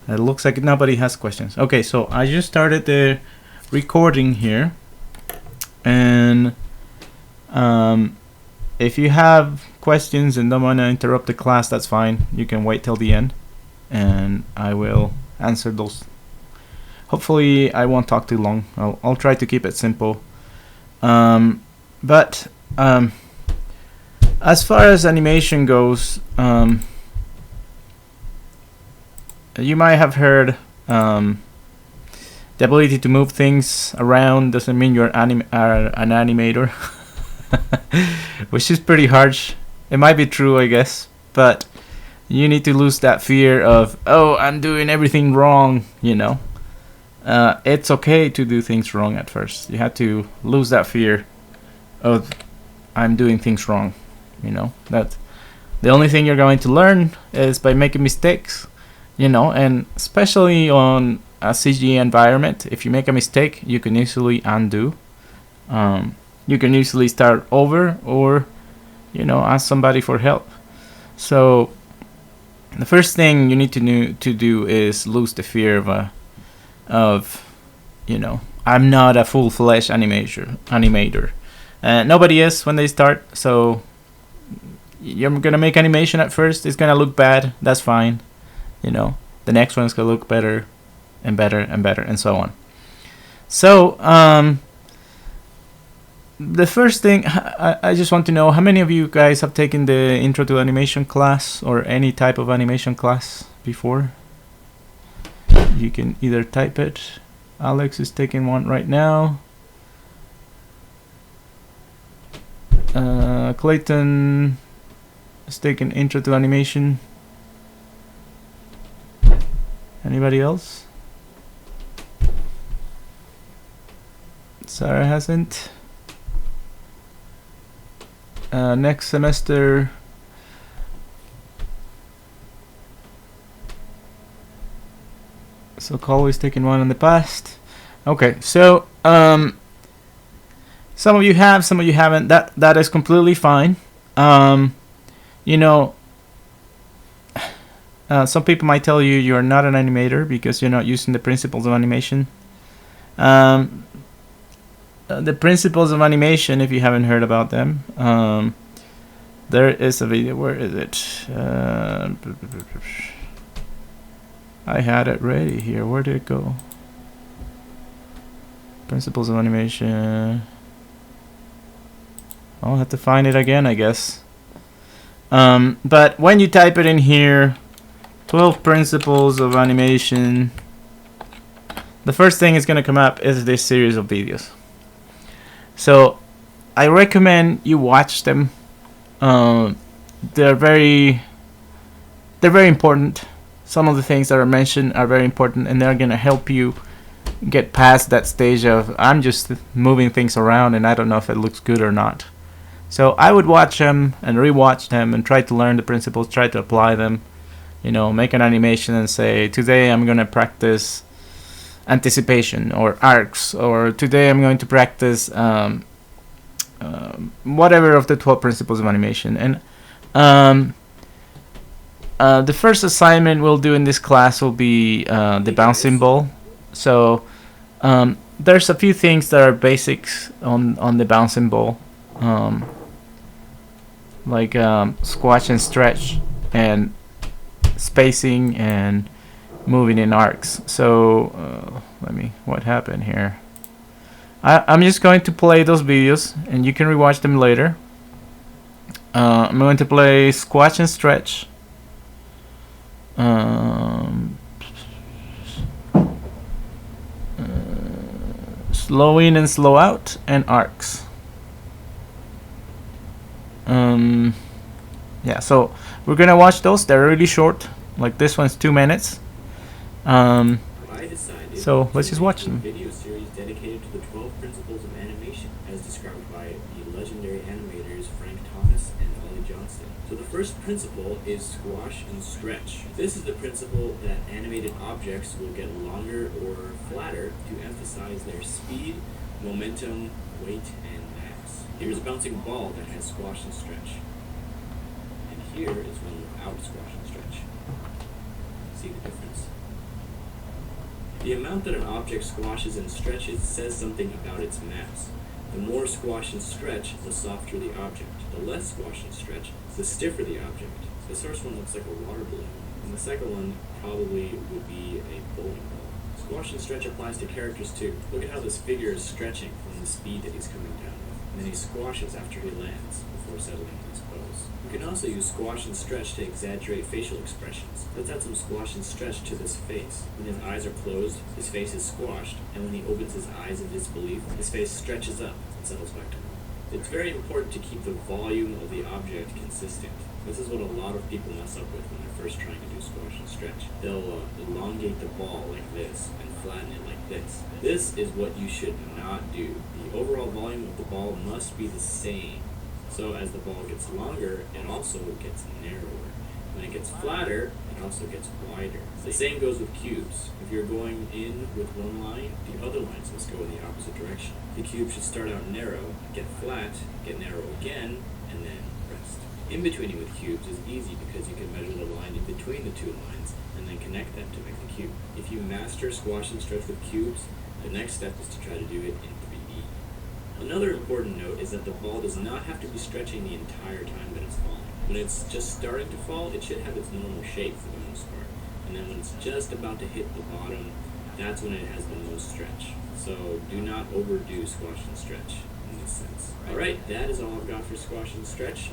It looks like nobody has questions. Okay, so I just started the recording here, and if you have questions and don't want to interrupt the class, that's fine. You can wait till the end, and I will answer those. Hopefully, I won't talk too long. I'll try to keep it simple. But as far as animation goes, you might have heard the ability to move things around doesn't mean you're an animator, which is pretty harsh. It might be true, I guess, but you need to lose that fear of, oh, I'm doing everything wrong, you know. It's okay to do things wrong at first. You have to lose that fear of I'm doing things wrong, you know. That the only thing you're going to learn is by making mistakes, you know, and especially on a CG environment, if you make a mistake, you can easily undo. You can easily start over, or, you know, ask somebody for help. So the first thing you need to do is lose the fear of, you know, I'm not a full-fledged animator. Nobody is when they start, so you're gonna make animation at first. It's gonna look bad. That's fine. You know, the next one's gonna look better and better and better, and so on. So the first thing, I just want to know how many of you guys have taken the Intro to Animation class or any type of animation class before. You can either type it. Alex is taking one right now. Clayton is taking Intro to Animation. Anybody else? Sarah hasn't. Next semester, so Cole is taking one in the past. Okay, so some of you have, some of you haven't. That is completely fine. You know, some people might tell you you're not an animator because you're not using the principles of animation. The principles of animation, if you haven't heard about them, there is a video. Where is it? I had it ready here. Where did it go? Principles of animation. I'll have to find it again, I guess. But when you type it in here, 12 principles of animation, the first thing is going to come up is this series of videos. So I recommend you watch them. They're very important. Some of the things that are mentioned are very important, and they're going to help you get past that stage of I'm just moving things around and I don't know if it looks good or not. So I would watch them and rewatch them and try to learn the principles, try to apply them. You know, make an animation and say, today I'm going to practice anticipation or arcs, or today I'm going to practice whatever of the 12 principles of animation. And the first assignment we'll do in this class will be the bouncing ball. So there's a few things that are basics on the bouncing ball, like squash and stretch and spacing and moving in arcs. So what happened here? I'm just going to play those videos and you can rewatch them later. I'm going to play squash and stretch, slow in and slow out, and arcs. Yeah, so we're gonna watch those. They're really short, like this one's 2 minutes. So let's just watch them. Video series dedicated to the 12 principles of animation, as described by the legendary animators Frank Thomas and Ollie Johnston. So the first principle is squash and stretch. This is the principle that animated objects will get longer or flatter to emphasize their speed, momentum, weight, and mass. Here's a bouncing ball that has squash and stretch. And here is one without squash and stretch. See the difference? The amount that an object squashes and stretches says something about its mass. The more squash and stretch, the softer the object. The less squash and stretch, the stiffer the object. This first one looks like a water balloon, and the second one probably would be a bowling ball. Squash and stretch applies to characters too. Look at how this figure is stretching from the speed that he's coming down with, and then he squashes after he lands before settling in his pose. You can also use squash and stretch to exaggerate facial expressions. Let's add some squash and stretch to this face. When his eyes are closed, his face is squashed, and when he opens his eyes in disbelief, his face stretches up and settles back to normal. It's very important to keep the volume of the object consistent. This is what a lot of people mess up with when they're first trying to do squash and stretch. They'll elongate the ball like this and flatten it like this. This is what you should not do. The overall volume of the ball must be the same. So as the ball gets longer, it also gets narrower. When it gets flatter, it also gets wider. The same goes with cubes. If you're going in with one line, the other lines must go in the opposite direction. The cube should start out narrow, get flat, get narrow again, and then rest. In-betweening with cubes is easy because you can measure the line in between the two lines and then connect them to make the cube. If you master squash and stretch with cubes, the next step is to try to do it in 3D. Another important note is that the ball does not have to be stretching the entire time that it's falling. When it's just starting to fall, it should have its normal shape for the most part. And then when it's just about to hit the bottom, that's when it has the most stretch. So do not overdo squash and stretch in this sense. Alright, that is all I've got for squash and stretch.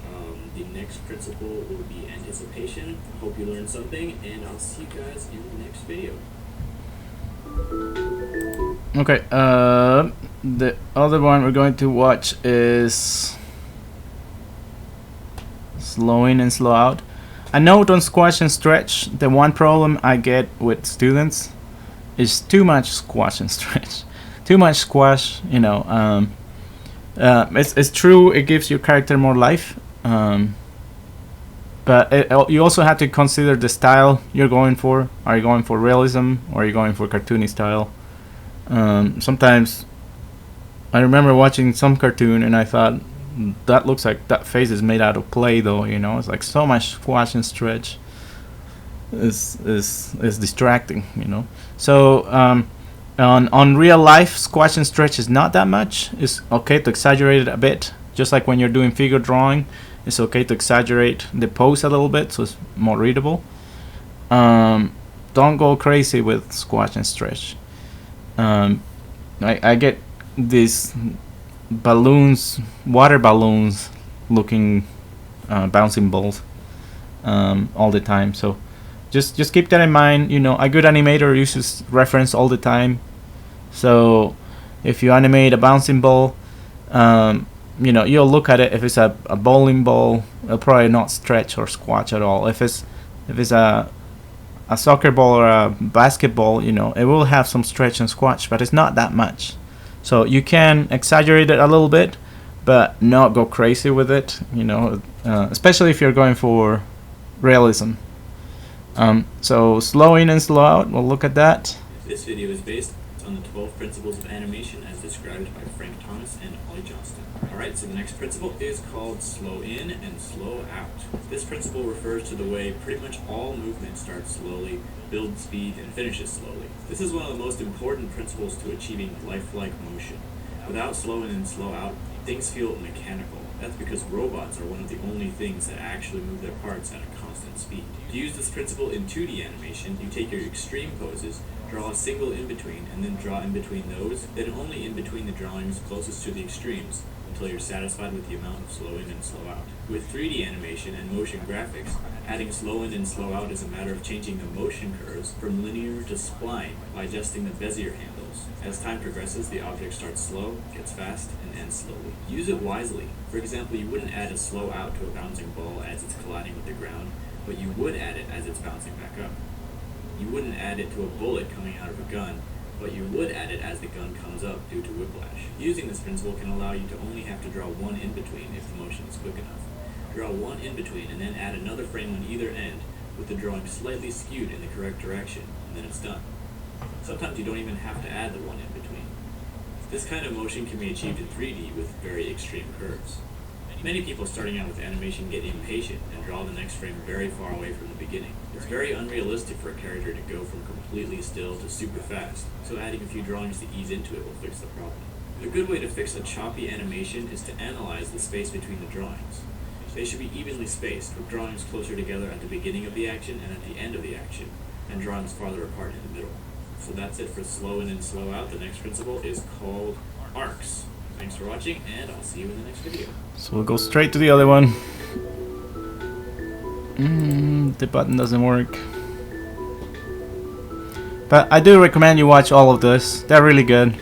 The next principle will be anticipation. Hope you learned something, and I'll see you guys in the next video. Okay, the other one we're going to watch is slow in and slow out. A note on squash and stretch: the one problem I get with students is too much squash and stretch. Too much squash, you know. It's true, it gives your character more life, but you also have to consider the style you're going for. Are you going for realism, or are you going for cartoony style? Sometimes I remember watching some cartoon and I thought, that looks like that face is made out of Play-Doh, you know. It's like so much squash and stretch is distracting, you know. So on real life, squash and stretch is not that much. It's okay to exaggerate it a bit, just like when you're doing figure drawing. It's okay to exaggerate the pose a little bit so it's more readable. Don't go crazy with squash and stretch. I get these balloons, water balloons looking bouncing balls all the time. So just keep that in mind. You know, a good animator uses reference all the time. So if you animate a bouncing ball, you know, you'll look at it. If it's a bowling ball, it'll probably not stretch or squash at all. If it's a soccer ball or a basketball, you know, it will have some stretch and squash, but it's not that much. So you can exaggerate it a little bit, but not go crazy with it, you know, especially if you're going for realism. So slow in and slow out, we'll look at that. This video is based on the 12 principles of animation as described by Frank Thomas and Ollie Johnston. Alright, so the next principle is called slow in and slow out. This principle refers to the way pretty much all movement starts slowly, builds speed, and finishes slowly. This is one of the most important principles to achieving lifelike motion. Without slow in and slow out, things feel mechanical. That's because robots are one of the only things that actually move their parts at a constant speed. To use this principle in 2D animation, you take your extreme poses, draw a single in-between, and then draw in between those, then only in between the drawings closest to the extremes, until you're satisfied with the amount of slow in and slow out. With 3D animation and motion graphics, adding slow in and slow out is a matter of changing the motion curves from linear to spline by adjusting the Bezier handles. As time progresses, the object starts slow, gets fast, and ends slowly. Use it wisely. For example, you wouldn't add a slow out to a bouncing ball as it's colliding with the ground, but you would add it as it's bouncing back up. You wouldn't add it to a bullet coming out of a gun, but you would add it as the gun comes up due to whiplash. Using this principle can allow you to only have to draw one in-between if the motion is quick enough. Draw one in-between and then add another frame on either end, with the drawing slightly skewed in the correct direction, and then it's done. Sometimes you don't even have to add the one in-between. This kind of motion can be achieved in 3D with very extreme curves. Many people starting out with animation get impatient and draw the next frame very far away from the beginning. It's very unrealistic for a character to go from completely still to super fast, so adding a few drawings to ease into it will fix the problem. A good way to fix a choppy animation is to analyze the space between the drawings. They should be evenly spaced, with drawings closer together at the beginning of the action and at the end of the action, and drawings farther apart in the middle. So that's it for slow in and slow out. The next principle is called arcs. Thanks for watching, and I'll see you in the next video. So we'll go straight to the other one. The button doesn't work. But I do recommend you watch all of this. They're really good.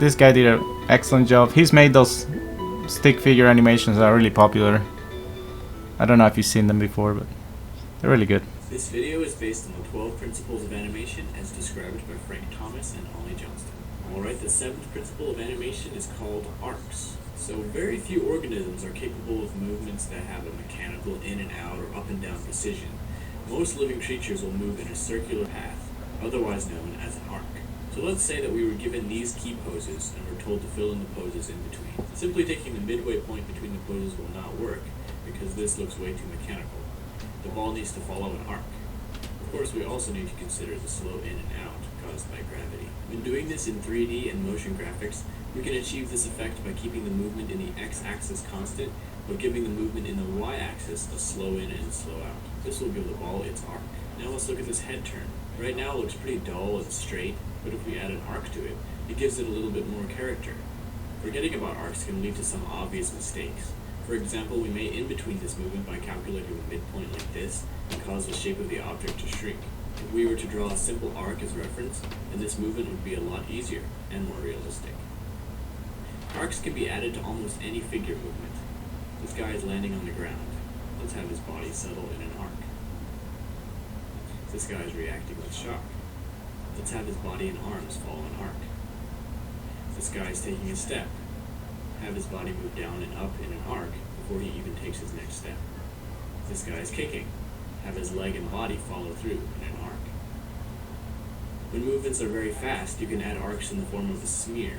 This guy did an excellent job. He's made those stick figure animations that are really popular. I don't know if you've seen them before, but they're really good. This video is based on the 12 principles of animation as described by Frank Thomas and Ollie Johnston. Alright, the 7th principle of animation is called arcs. So very few organisms are capable of movements that have a mechanical in and out or up and down precision. Most living creatures will move in a circular path, otherwise known as an arc. So let's say that we were given these key poses and were told to fill in the poses in between. Simply taking the midway point between the poses will not work, because this looks way too mechanical. The ball needs to follow an arc. Of course, we also need to consider the slow in and out caused by gravity. When doing this in 3D and motion graphics, we can achieve this effect by keeping the movement in the x-axis constant, but giving the movement in the y-axis a slow in and slow out. This will give the ball its arc. Now let's look at this head turn. Right now it looks pretty dull and straight, but if we add an arc to it, it gives it a little bit more character. Forgetting about arcs can lead to some obvious mistakes. For example, we may in-between this movement by calculating the midpoint like this and cause the shape of the object to shrink. If we were to draw a simple arc as reference, then this movement would be a lot easier and more realistic. Arcs can be added to almost any figure movement. This guy is landing on the ground. Let's have his body settle in an arc. This guy is reacting with shock. Let's have his body and arms follow an arc. This guy is taking a step. Have his body move down and up in an arc before he even takes his next step. This guy is kicking. Have his leg and body follow through in an arc. When movements are very fast, you can add arcs in the form of a smear.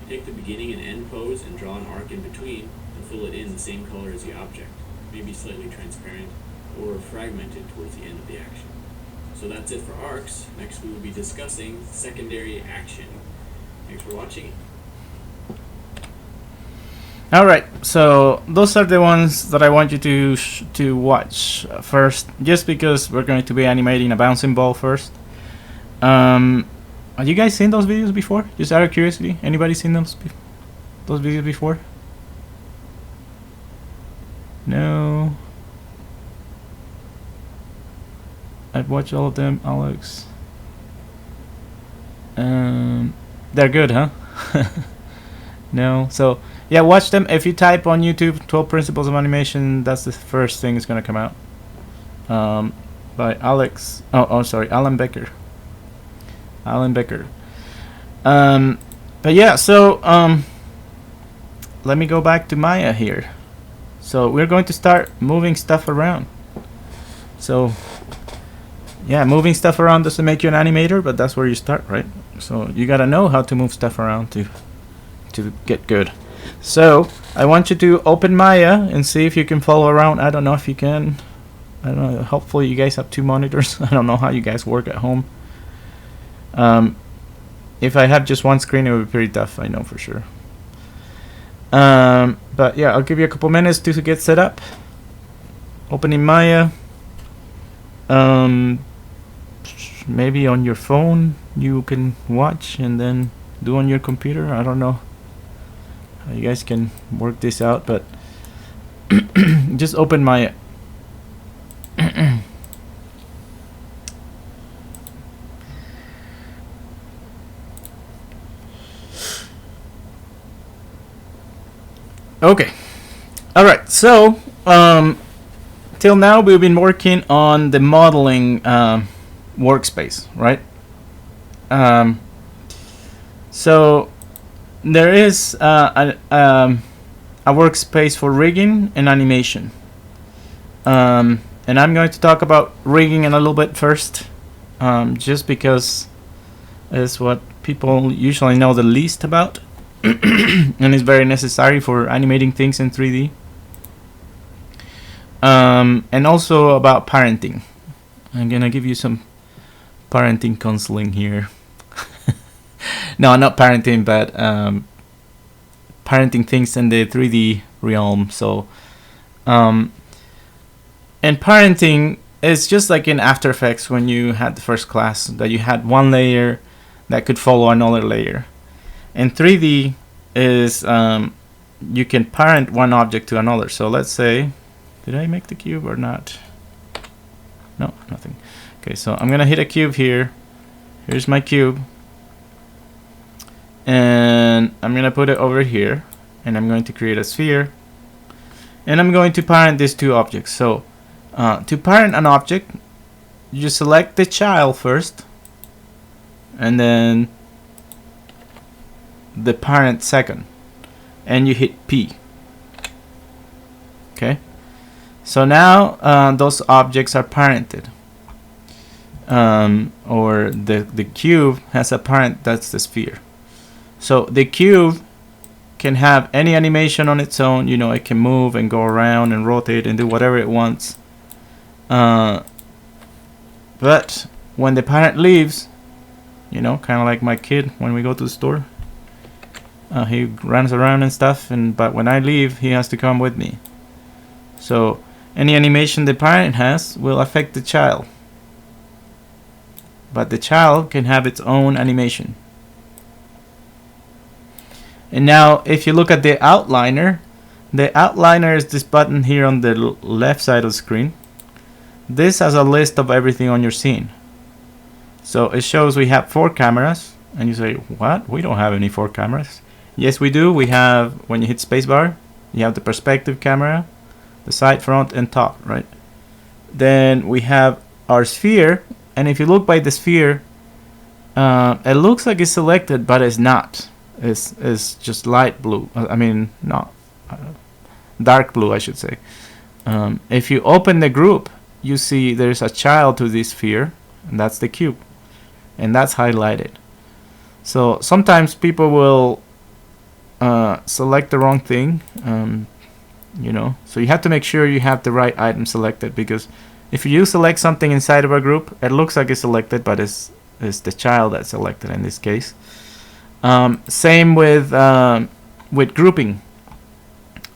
You take the beginning and end pose and draw an arc in between and fill it in the same color as the object, maybe slightly transparent or fragmented towards the end of the action. So that's it for arcs. Next we will be discussing secondary action. Thanks for watching. Alright, so those are the ones that I want you to watch first, just because we're going to be animating a bouncing ball first. Have you guys seen those videos before? Just out of curiosity, anybody seen those videos before? No. I've watched all of them, Alex. They're good, huh? No, so yeah, watch them. If you type on YouTube 12 Principles of Animation, that's the first thing that's gonna come out. By Alex. Sorry, Alan Becker. Alan Becker. But yeah, so let me go back to Maya here. So we're going to start moving stuff around. So yeah, moving stuff around doesn't make you an animator, but that's where you start, right? So you gotta know how to move stuff around to get good. So I want you to open Maya and see if you can follow around. I don't know if you can. I don't know. Hopefully you guys have 2 monitors. I don't know how you guys work at home. If I had just one screen, it would be pretty tough. I know for sure. But yeah, I'll give you a couple minutes to get set up. Opening Maya. Maybe on your phone you can watch and then do on your computer. I don't know how you guys can work this out, but just open Maya. Okay. Alright, so till now we've been working on the modeling workspace, right? So there is a workspace for rigging and animation, and I'm going to talk about rigging in a little bit first, just because it's what people usually know the least about. and it's very necessary for animating things in 3D. And also about parenting. I'm gonna give you some parenting counseling here. No, not parenting, but parenting things in the 3D realm. So, and parenting is just like in After Effects when you had the first class, that you had one layer that could follow another layer. In 3D is you can parent one object to another. So let's say, did I make the cube or not? No, nothing. Okay, so I'm gonna hit a cube here. Here's my cube. And I'm gonna put it over here, and I'm going to create a sphere, and I'm going to parent these two objects. So to parent an object, you just select the child first, and then the parent second, and you hit P. Okay, so now those objects are parented, or the cube has a parent, that's the sphere. So the cube can have any animation on its own. You know, it can move and go around and rotate and do whatever it wants. But when the parent leaves, you know, kind of like my kid when we go to the store, he runs around and stuff. But when I leave, he has to come with me. So any animation the parent has will affect the child, but the child can have its own animation. And now if you look at the outliner is this button here on the left side of the screen. This has a list of everything on your scene. So it shows we have 4 cameras, and you say, what? We don't have any 4 cameras. Yes, we do. We have, when you hit spacebar, you have the perspective camera, the side, front, and top, right? Then we have our sphere, and if you look by the sphere, it looks like it's selected, but it's not. It's just light blue. I mean, not dark blue, I should say. If you open the group, you see there's a child to this sphere, and that's the cube, and that's highlighted. So sometimes people will select the wrong thing, you know. So you have to make sure you have the right item selected, because if you select something inside of a group, it looks like it's selected, but it's the child that's selected in this case. Same with grouping.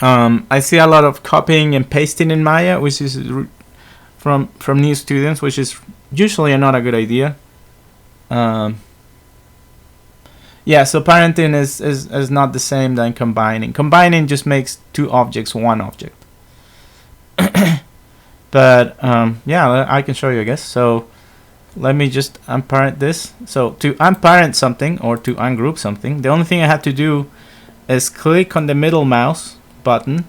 I see a lot of copying and pasting in Maya, which is from new students, which is usually not a good idea. Yeah, so parenting is not the same than combining. Combining just makes 2 objects one object. But yeah, I can show you, I guess. So let me just unparent this. So to unparent something or to ungroup something, the only thing I have to do is click on the middle mouse button,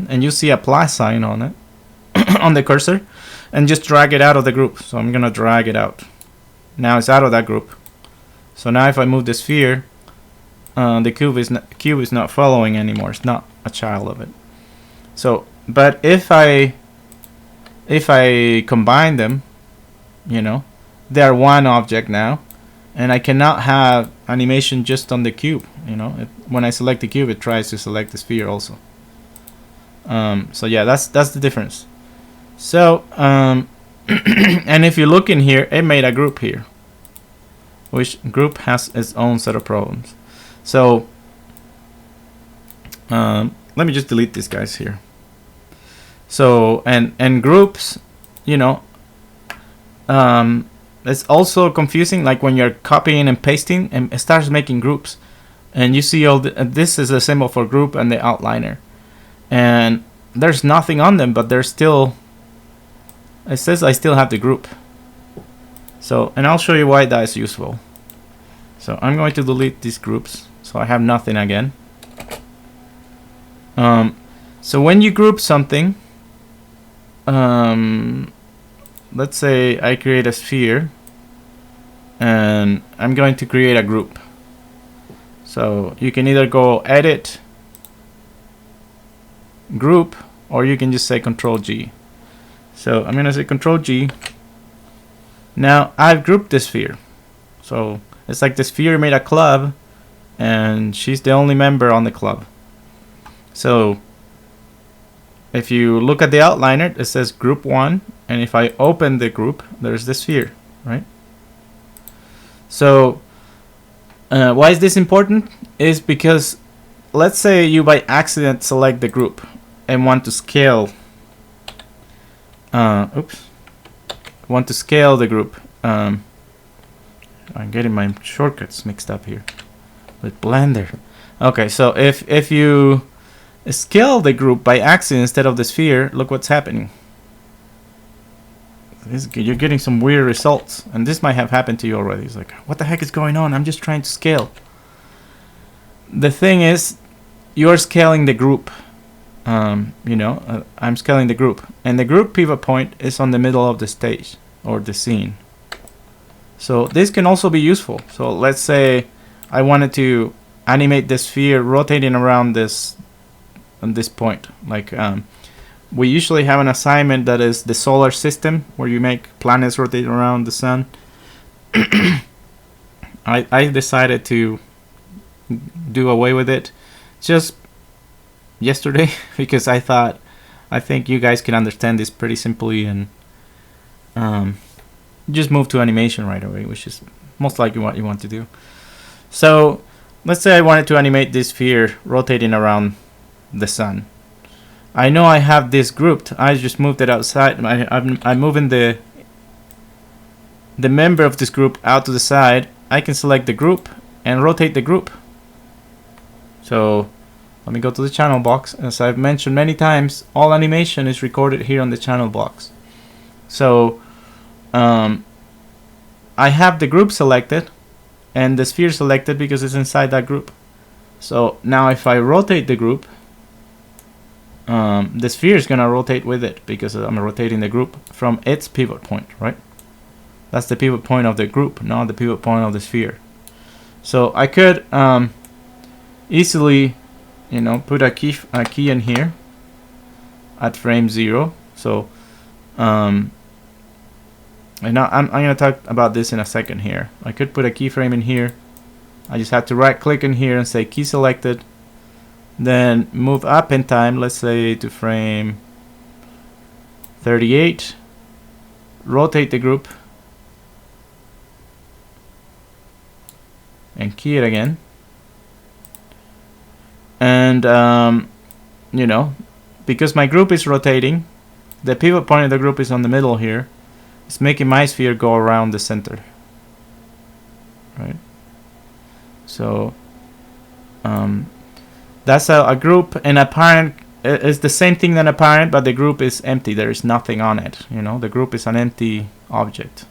and you see a plus sign on it, on the cursor, and just drag it out of the group. So I'm gonna drag it out. Now it's out of that group. So now if I move the sphere, the cube is not following anymore. It's not a child of it. So, but if I combine them, you know, they are one object now, and I cannot have animation just on the cube. You know, when I select the cube, it tries to select the sphere also. So yeah, that's the difference. So and if you look in here, it made a group here, which group has its own set of problems. So let me just delete these guys here. So and groups, you know, it's also confusing, like when you're copying and pasting, and it starts making groups, and you see all this is a symbol for group and the outliner, and there's nothing on them, but there's still, it says I still have the group. So, and I'll show you why that is useful. So I'm going to delete these groups, so I have nothing again. So when you group something, let's say I create a sphere, and I'm going to create a group. So you can either go edit, group, or you can just say Control G. So I'm gonna say Control G. Now I've grouped the sphere. So it's like the sphere made a club, and she's the only member on the club. So if you look at the outliner, it says group 1, and if I open the group, there's the sphere, right? So why is this important? Is because let's say you by accident select the group and want to scale want to scale the group. I'm getting my shortcuts mixed up here with Blender. Okay, so if you scale the group by accident instead of the sphere, look what's happening. You're getting some weird results, and this might have happened to you already. It's like, what the heck is going on? I'm just trying to scale. The thing is, you're scaling the group. I'm scaling the group, and the group pivot point is on the middle of the stage or the scene. So this can also be useful. So let's say I wanted to animate the sphere rotating around this on this point. Like we usually have an assignment that is the solar system, where you make planets rotate around the sun. I decided to do away with it just yesterday because I think you guys can understand this pretty simply, and just move to animation right away, which is most likely what you want to do. So let's say I wanted to animate this sphere rotating around the sun. I know I have this grouped. I just moved it outside. I'm moving the member of this group out to the side. I can select the group and rotate the group. So let me go to the channel box. As I've mentioned many times, all animation is recorded here on the channel box. So I have the group selected and the sphere selected because it's inside that group. So now if I rotate the group, the sphere is gonna rotate with it because I'm rotating the group from its pivot point, right? That's the pivot point of the group, not the pivot point of the sphere. So I could easily, put a key in here at frame 0. So and now I'm gonna talk about this in a second here. I could put a keyframe in here. I just have to right click in here and say key selected, then move up in time, let's say to frame 38, rotate the group and key it again. And because my group is rotating, the pivot point of the group is on the middle here. It's making my sphere go around the center, right? So that's a group. And a parent is the same thing than a parent, but the group is empty. There is nothing on it. The group is an empty object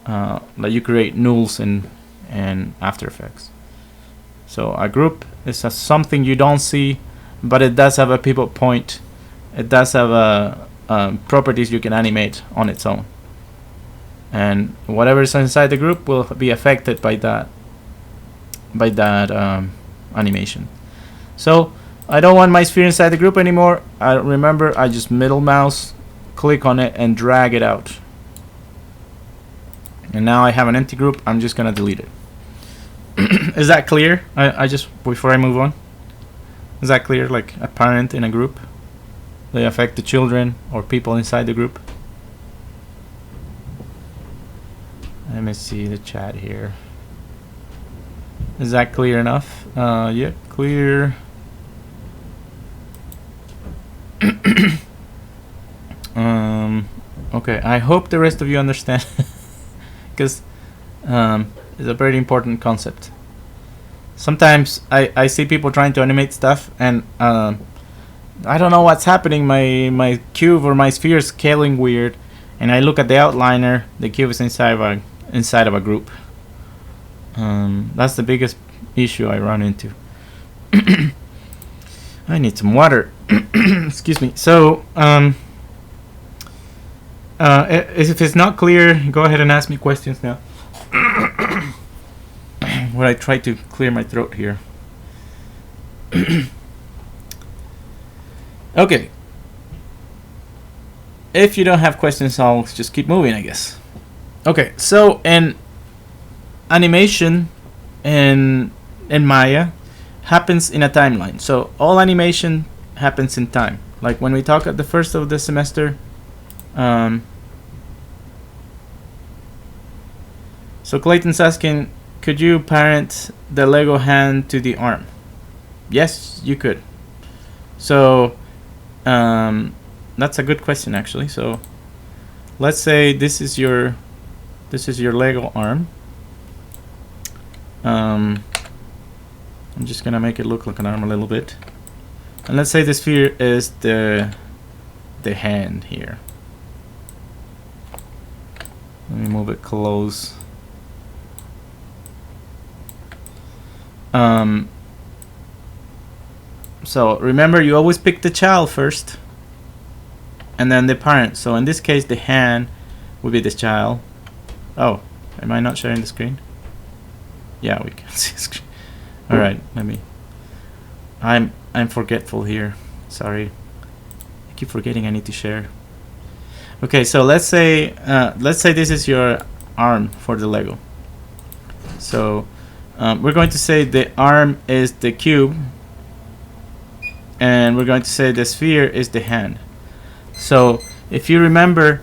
that you create nulls in After Effects. So a group is something you don't see, but it does have a pivot point. It does have properties you can animate on its own, and whatever is inside the group will be affected by that animation. So I don't want my sphere inside the group anymore. I just middle mouse click on it and drag it out, and now I have an empty group. I'm just gonna delete it. Is that clear? I just, before I move on, is that clear? Like a parent in a group, they affect the children or people inside the group. Let me see the chat here. Is that clear enough? Yeah, clear. Okay, I hope the rest of you understand, because it's a very important concept. Sometimes I see people trying to animate stuff, and I don't know what's happening. My cube or my sphere is scaling weird, and I look at the outliner. The cube is inside of a group. That's the biggest issue I run into. I need some water. Excuse me. So if it's not clear, go ahead and ask me questions now. When I try to clear my throat here. Okay. If you don't have questions, I'll just keep moving, I guess. Okay, so in animation and in Maya happens in a timeline. So all animation happens in time. Like when we talk at the first of the semester, so Clayton's asking, could you parent the Lego hand to the arm? Yes, you could. So that's a good question actually. So let's say this is your Lego arm. I'm just gonna make it look like an arm a little bit, and let's say the sphere is the hand here. Let me move it close. So remember, you always pick the child first and then the parent. So in this case the hand would be the child. Oh, am I not sharing the screen? Yeah, we can see the screen. Alright, let me, I'm forgetful here, sorry. I keep forgetting I need to share. Okay, so let's say this is your arm for the Lego. So we're going to say the arm is the cube, and we're going to say the sphere is the hand. So if you remember,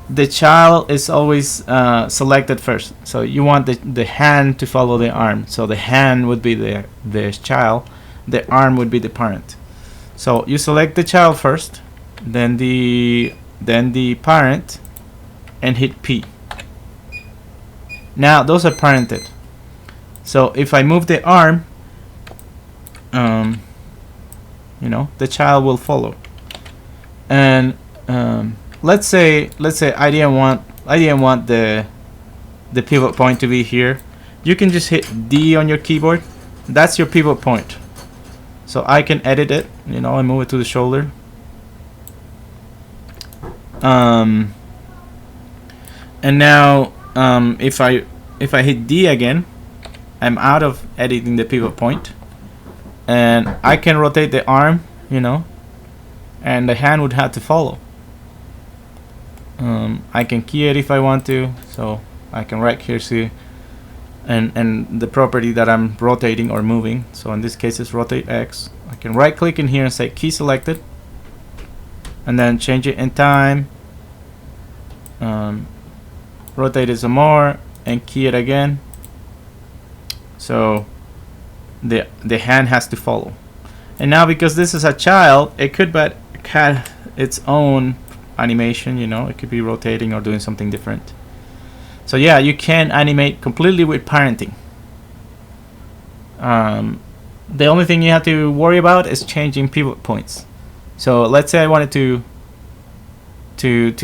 the child is always selected first. So you want the hand to follow the arm. So the hand would be the child, the arm would be the parent. So you select the child first, then the parent, and hit P. Now those are parented. So if I move the arm, the child will follow. And let's say I didn't want the pivot point to be here. You can just hit D on your keyboard. That's your pivot point. So I can edit it. I move it to the shoulder. And now if I hit D again, I'm out of editing the pivot point, and I can rotate the arm, and the hand would have to follow. I can key it if I want to, so I can right here see and the property that I'm rotating or moving. So in this case it's rotate X. I can right click in here and say key selected, and then change it in time, rotate it some more, and key it again. So the hand has to follow. And now because this is a child, it could have its own animation, it could be rotating or doing something different. So yeah, you can animate completely with parenting. The only thing you have to worry about is changing pivot points. So let's say I wanted to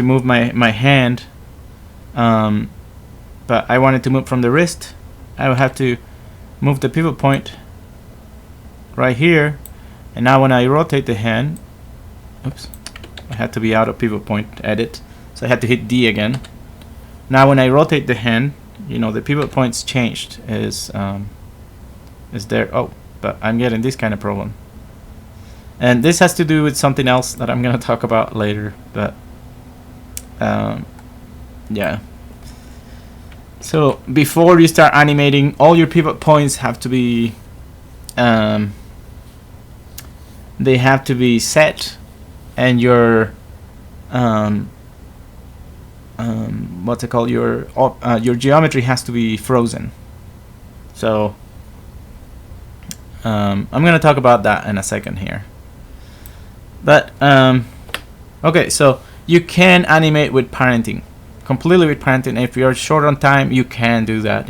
move my hand, but I wanted to move from the wrist. I would have to move the pivot point right here, and now when I rotate the hand, oops, I had to be out of pivot point edit, so I had to hit D again. Now when I rotate the hand, the pivot points changed, is there. Oh, but I'm getting this kind of problem, and this has to do with something else that I'm gonna talk about later, but yeah. So before you start animating, all your pivot points have to be they have to be set, and your what's it called, your geometry has to be frozen. So I'm gonna talk about that in a second here, but okay, so you can animate with parenting, completely with parenting. If you're short on time, you can do that,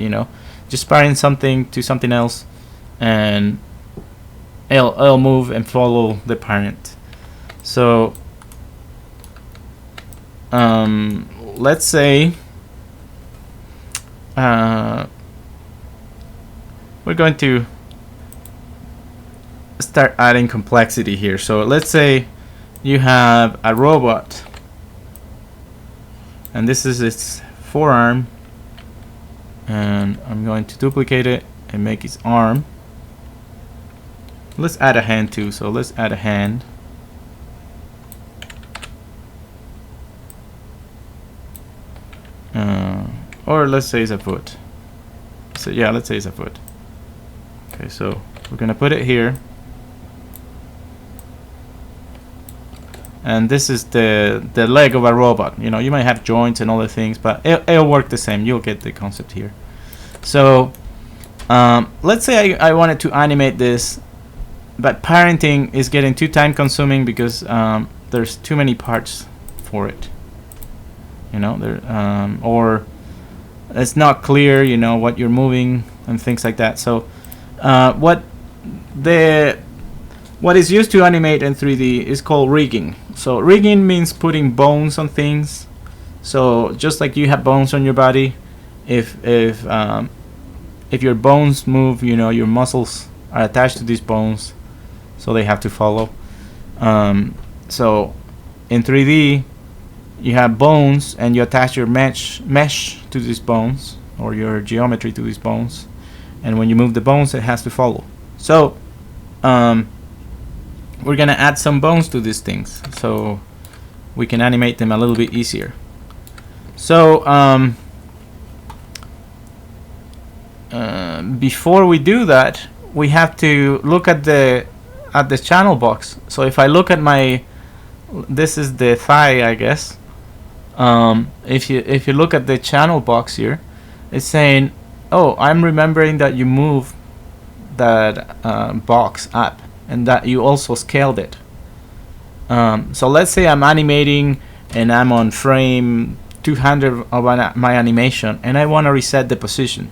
just parent something to something else, and it'll move and follow the parent. So let's say we're going to start adding complexity here. So let's say you have a robot, and this is its forearm, and I'm going to duplicate it and make its arm. Let's add a hand too, so let's add a hand. Or let's say it's a foot. So yeah, let's say it's a foot. Okay, so we're gonna put it here, and this is the leg of a robot. You know, you might have joints and other things, but it'll work the same. You'll get the concept here. So let's say I wanted to animate this, but parenting is getting too time consuming because there's too many parts for it. You know, or it's not clear, you know, what you're moving and things like that. So what is used to animate in 3D is called rigging. So rigging means putting bones on things. So just like you have bones on your body, if your bones move, you know, your muscles are attached to these bones, so they have to follow. So in 3D, you have bones, and you attach your mesh to these bones, or your geometry to these bones, and when you move the bones, it has to follow. So we're gonna add some bones to these things, so we can animate them a little bit easier. So before we do that, we have to look at the channel box. So if I look at this is the thigh, I guess. If you look at the channel box here, it's saying, oh, I'm remembering that you moved that box up, and that you also scaled it. So let's say I'm animating and I'm on frame 200 of my animation, and I want to reset the position.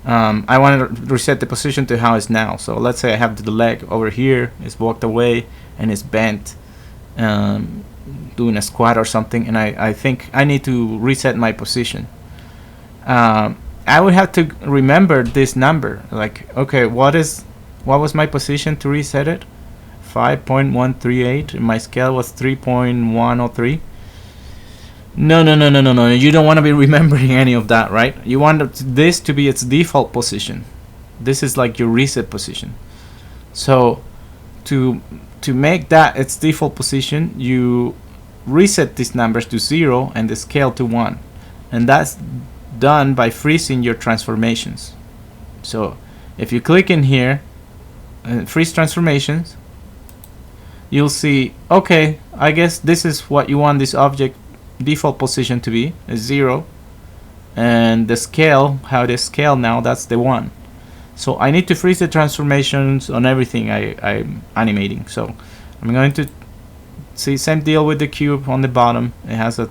I want to reset the position to how it's now. So let's say I have the leg over here, it's walked away and it's bent, doing a squat or something, and I think I need to reset my position. I would have to remember this number, like, okay, what was my position to reset it? 5.138, and my scale was 3.103. No, you don't want to be remembering any of that, right? You want this to be its default position. This is like your reset position. So to make that its default position, you reset these numbers to 0 and the scale to 1, and that's done by freezing your transformations. So if you click in here, freeze transformations, you'll see, okay, I guess this is what you want this object default position to be, is 0, and the scale, how they scale now, that's the 1. So I need to freeze the transformations on everything I'm animating. So I'm going to see same deal with the cube on the bottom. It has a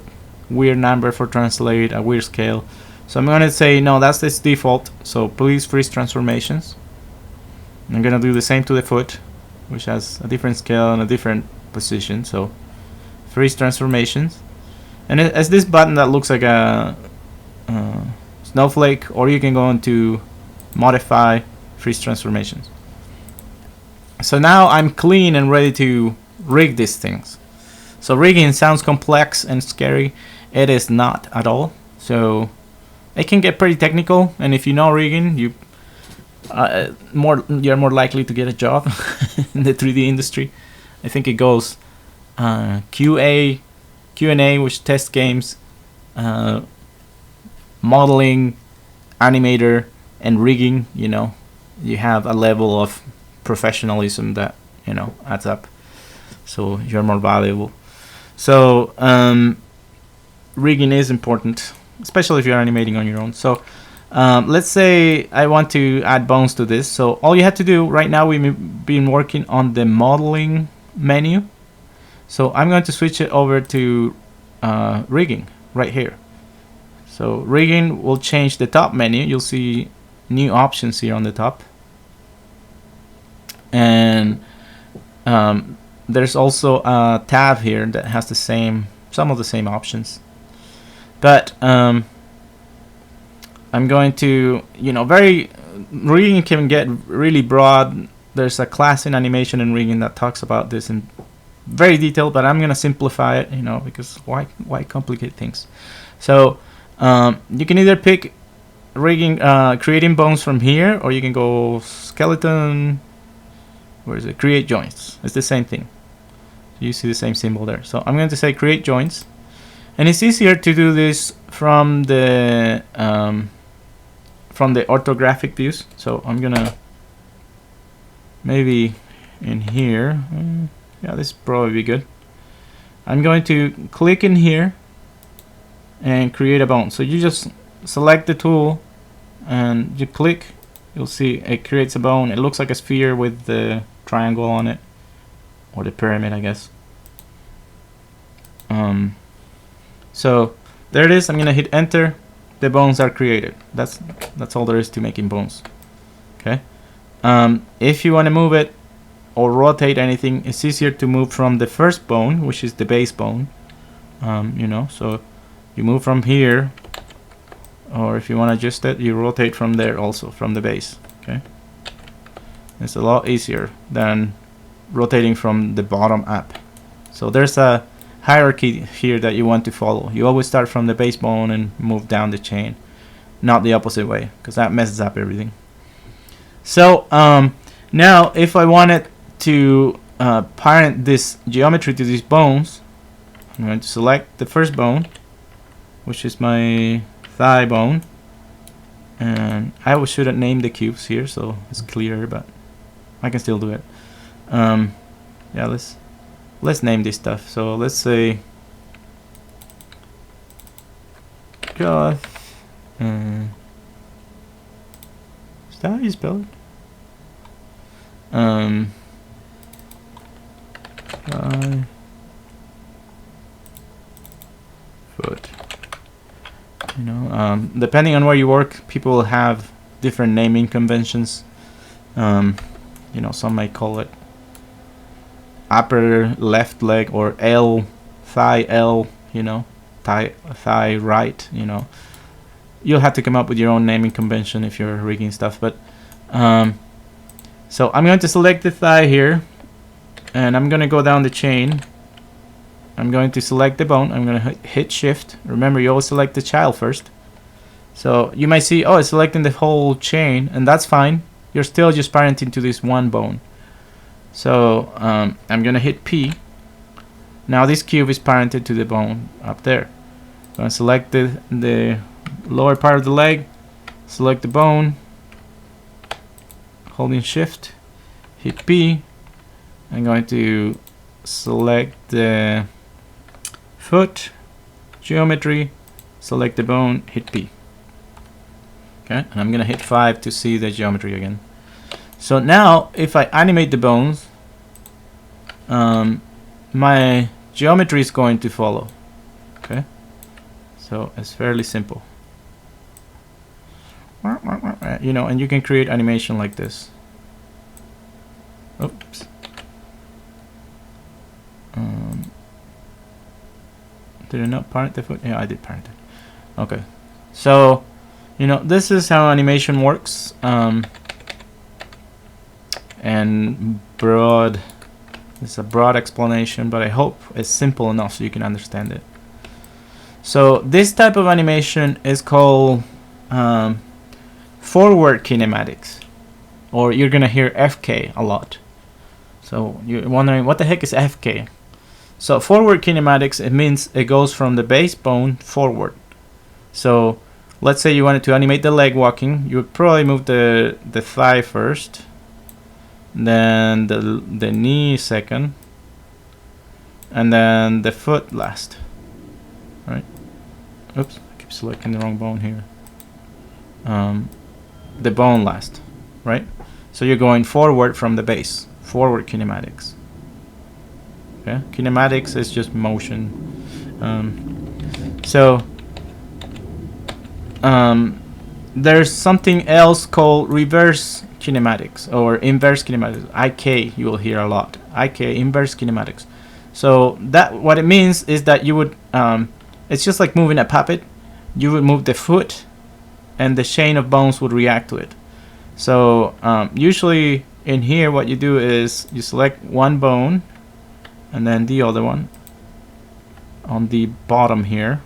weird number for translate, a weird scale. So I'm going to say, no, that's its default, so please freeze transformations. I'm going to do the same to the foot, which has a different scale and a different position. So freeze transformations. And it's this button that looks like a snowflake, or you can go into modify, freeze transformations. So now I'm clean and ready to rig these things. So rigging sounds complex and scary. It is not at all. So it can get pretty technical, and if you know rigging, you're more likely to get a job in the 3D industry. I think it goes QA, Q&A, which tests games, modeling, animator, and rigging. You know, you have a level of professionalism that, you know, adds up, so you're more valuable. So rigging is important, especially if you're animating on your own. So let's say I want to add bones to this. So all you have to do right now, we've been working on the modeling menu. So I'm going to switch it over to rigging right here. So rigging will change the top menu. You'll see new options here on the top. And there's also a tab here that has some of the same options. But I'm going to, you know, rigging can get really broad. There's a class in animation and rigging that talks about this in very detailed, but I'm going to simplify it, you know, because why complicate things? So you can either pick rigging, creating bones from here, or you can go skeleton, where is it? Create joints. It's the same thing. You see the same symbol there. So I'm going to say create joints. And it's easier to do this from the orthographic views. So I'm gonna maybe in here. Yeah, this probably be good. I'm going to click in here and create a bone. So you just select the tool and you click, you'll see it creates a bone. It looks like a sphere with the triangle on it, or the pyramid, I guess. So there it is. I'm gonna hit enter. The bones are created. That's all there is to making bones. Okay. If you want to move it or rotate anything, it's easier to move from the first bone, which is the base bone. You know, so you move from here, or if you want to adjust it, you rotate from there also, from the base. Okay. It's a lot easier than rotating from the bottom up. So there's a hierarchy here that you want to follow. You always start from the base bone and move down the chain, not the opposite way, because that messes up everything. So now if I wanted to parent this geometry to these bones, I'm going to select the first bone, which is my thigh bone, and I shouldn't name the cubes here so it's clear, but I can still do it. Yeah, let's name this stuff. So let's say goth. Is that how you spell it? Foot. You know, depending on where you work, people will have different naming conventions. You know, some might call it upper left leg, or L, thigh L, you know, thigh right, you know. You'll have to come up with your own naming convention if you're rigging stuff. But so I'm going to select the thigh here, and I'm going to go down the chain. I'm going to select the bone. I'm going to hit shift. Remember, you always select the child first. So you might see, oh, it's selecting the whole chain, and that's fine. You're still just parenting to this one bone. So I'm going to hit P. Now this cube is parented to the bone up there. I'm going to select the lower part of the leg, select the bone, holding shift, hit P. I'm going to select the foot, geometry, select the bone, hit P. Okay, and I'm going to hit 5 to see the geometry again. So now if I animate the bones, my geometry is going to follow. Okay, so it's fairly simple. You know, and you can create animation like this. Oops. Did I not parent the foot? Yeah, I did parent it. Okay, so you know, this is how animation works. And broad, it's a broad explanation, but I hope it's simple enough so you can understand it. So this type of animation is called forward kinematics, or you're gonna hear FK a lot. So you're wondering, what the heck is FK? So forward kinematics, it means it goes from the base bone forward. So let's say you wanted to animate the leg walking, you would probably move the thigh first, then the knee second, and then the foot last. Right? Oops, I keep selecting the wrong bone here. The bone last, right? So you're going forward from the base, forward kinematics. Okay, kinematics is just motion. There's something else called reverse kinematics or inverse kinematics. IK, you will hear a lot. IK, inverse kinematics. So that, what it means is that you would, it's just like moving a puppet. You would move the foot, and the chain of bones would react to it. So usually in here, what you do is you select one bone, and then the other one on the bottom here,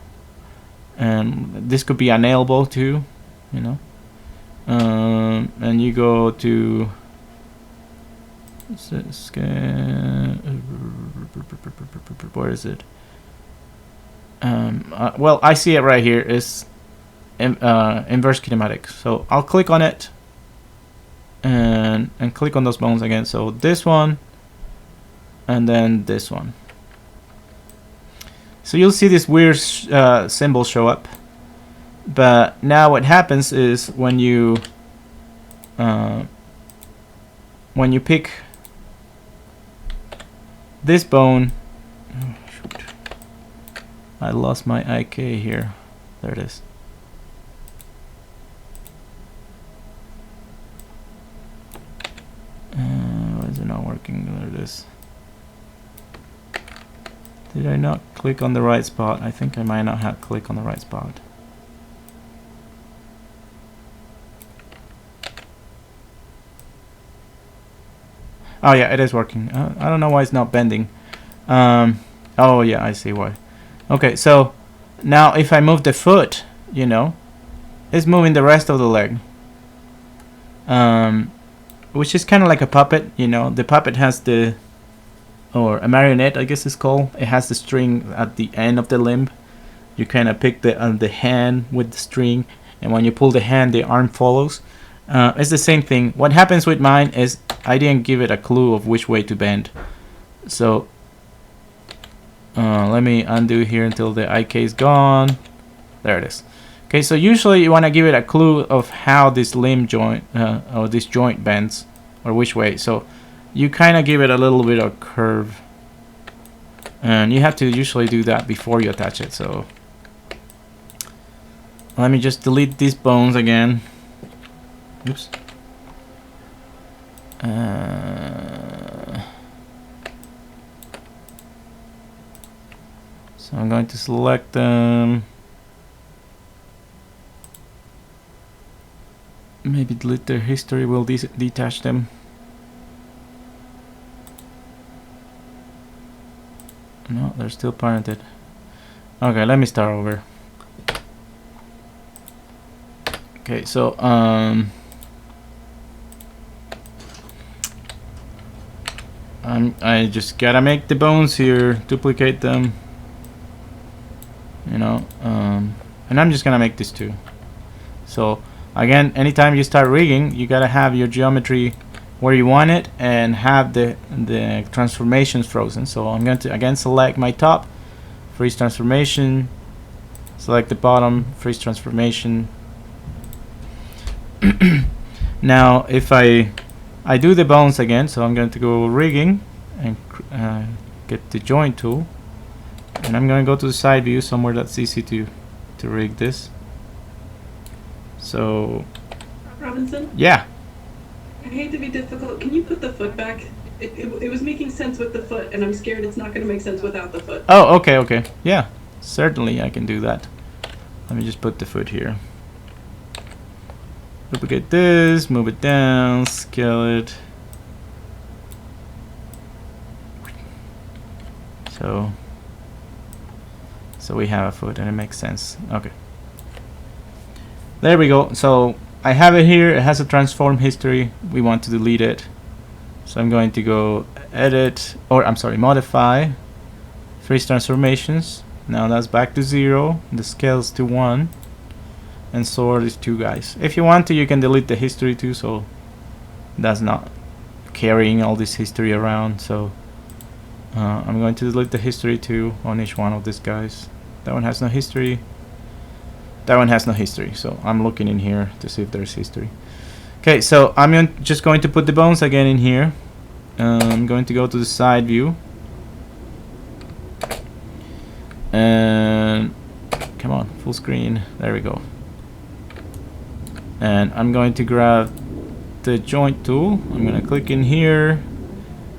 and this could be an elbow too, you know. And you go to where is it? Well, I see it right here. Is inverse kinematics. So I'll click on it, and click on those bones again. So this one and then this one. So you'll see this weird symbol show up. But now what happens is when you pick this bone, oh, shoot. I lost my IK here. There it is. Why is it not working? There it is. Did I not click on the right spot? I think I might not have clicked on the right spot. Oh yeah, it is working. I don't know why it's not bending. Oh yeah, I see why. Okay, so now if I move the foot, you know, it's moving the rest of the leg. Which is kind of like a puppet, you know. The puppet has the, or a marionette, I guess it's called. It has the string at the end of the limb. You kind of pick the hand with the string, and when you pull the hand, the arm follows. It's the same thing. What happens with mine is I didn't give it a clue of which way to bend. So let me undo here until the IK is gone. There it is. Okay, so usually you want to give it a clue of how this limb joint or this joint bends, or which way. So you kind of give it a little bit of curve, and you have to usually do that before you attach it. So let me just delete these bones again. Oops. So I'm going to select them. Maybe delete their history, we'll detach them. No, they're still parented. Okay, let me start over. Okay, so I just gotta make the bones here, duplicate them, you know, and I'm just gonna make this too. So again, anytime you start rigging, you gotta have your geometry where you want it and have the transformations frozen. So I'm going to again select my top, freeze transformation, select the bottom, freeze transformation. Now if I do the bones again, so I'm going to go rigging and get the joint tool, and I'm going to go to the side view somewhere that's easy to rig this. So Robinson? Yeah. I hate to be difficult. Can you put the foot back? It was making sense with the foot, and I'm scared it's not going to make sense without the foot. Oh, okay. Yeah, certainly I can do that. Let me just put the foot here. Duplicate this, move it down, scale it. So we have a foot and it makes sense. Okay. There we go. So I have it here. It has a transform history. We want to delete it. So I'm going to go edit, or I'm sorry, modify, freeze transformations. Now that's back to 0. The scale's to 1. And sort is 2 guys. If you want to, you can delete the history too, so that's not carrying all this history around. So I'm going to delete the history too on each one of these guys. That one has no history. That one has no history. So I'm looking in here to see if there's history. Okay, so I'm just going to put the bones again in here. I'm going to go to the side view. And come on, full screen. There we go. And I'm going to grab the joint tool. I'm going to click in here,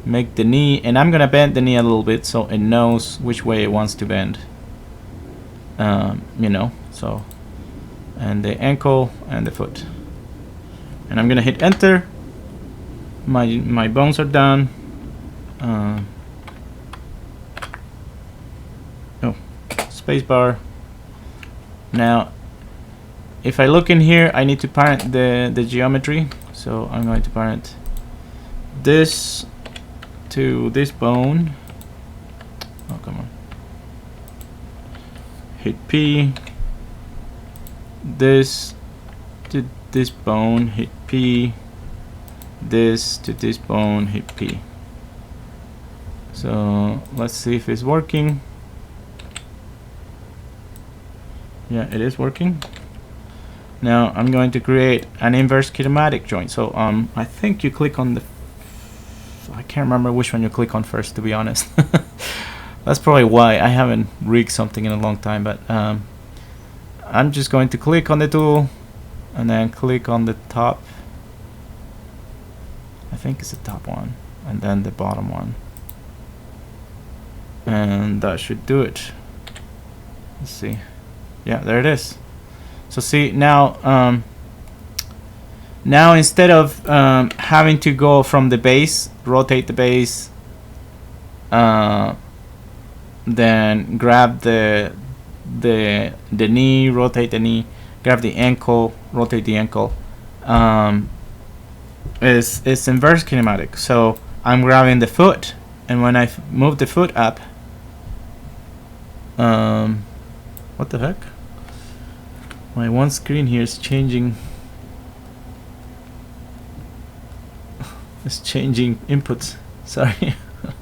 make the knee, and I'm going to bend the knee a little bit so it knows which way it wants to bend. You know, so, and the ankle and the foot. And I'm going to hit enter. My bones are done. Oh, spacebar. Now, if I look in here, I need to parent the geometry. So I'm going to parent this to this bone. Oh, come on. Hit P. This to this bone. Hit P. this to this bone, hit P. So let's see if it's working. Yeah, it is working. Now I'm going to create an inverse kinematic joint. So I think you click on the, I can't remember which one you click on first, to be honest. That's probably why I haven't rigged something in a long time, but I'm just going to click on the tool and then click on the top. I think it's the top one, and then the bottom one, and that should do it. Let's see. Yeah, there it is. So see, now now instead of having to go from the base, rotate the base, then grab the knee, rotate the knee, grab the ankle, rotate the ankle, it's inverse kinematic. So I'm grabbing the foot, and when I move the foot up, what the heck? My one screen here is changing. It's changing inputs. Sorry. I don't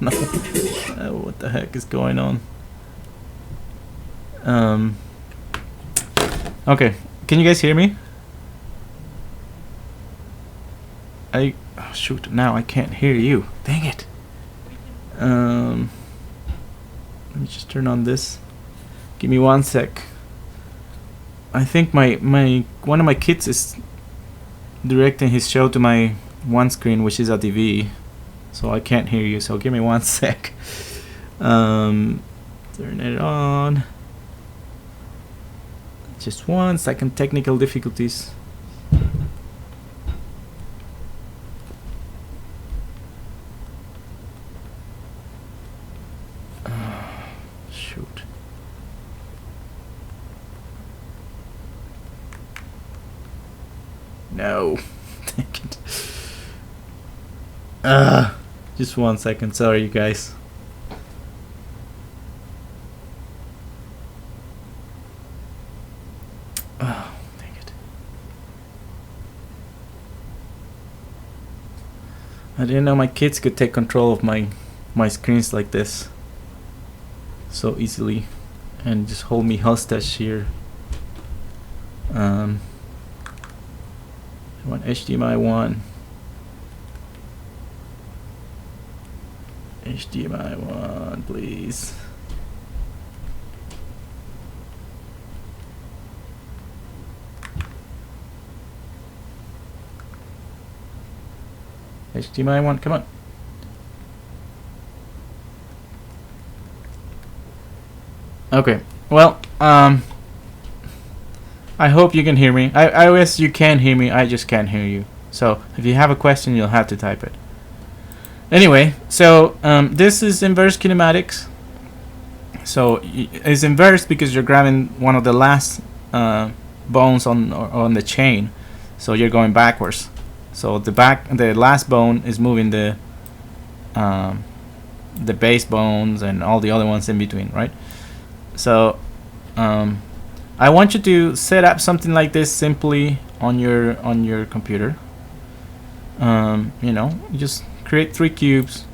know what the heck is going on. Okay, can you guys hear me? Oh, shoot, now I can't hear you. Dang it. Let me just turn on this. Give me 1 sec. I think my one of my kids is directing his show to my one screen, which is a TV, so I can't hear you. So give me 1 sec. Turn it on. Just 1 second. Technical difficulties. Shoot. No. Dang it. Just 1 second. Sorry, you guys. Oh, dang it. I didn't know my kids could take control of my screens like this so easily and just hold me hostage here. I want HDMI 1. HDMI 1, please. HDMI 1, come on. Okay, well, I hope you can hear me. I guess you can hear me, I just can't hear you. So if you have a question, you'll have to type it. Anyway, so this is inverse kinematics. So it's inverse because you're grabbing one of the last bones on the chain, so you're going backwards. So the last bone is moving the base bones and all the other ones in between, right? So I want you to set up something like this simply on your computer. You know, just create 3 cubes,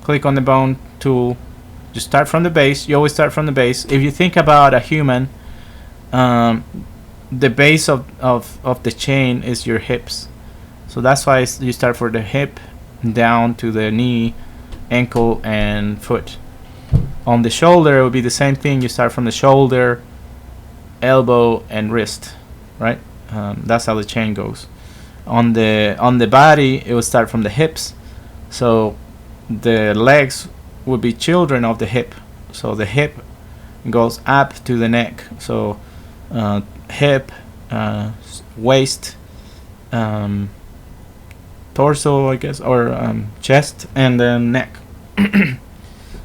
click on the bone tool, just start from the base. You always start from the base. If you think about a human, the base of the chain is your hips, so that's why you start for the hip down to the knee, ankle, and foot. On the shoulder, it would be the same thing. You start from the shoulder, elbow, and wrist, right? That's how the chain goes. On the body, it will start from the hips, so the legs would be children of the hip. So the hip goes up to the neck. So hip, waist, torso, I guess, or chest, and then neck.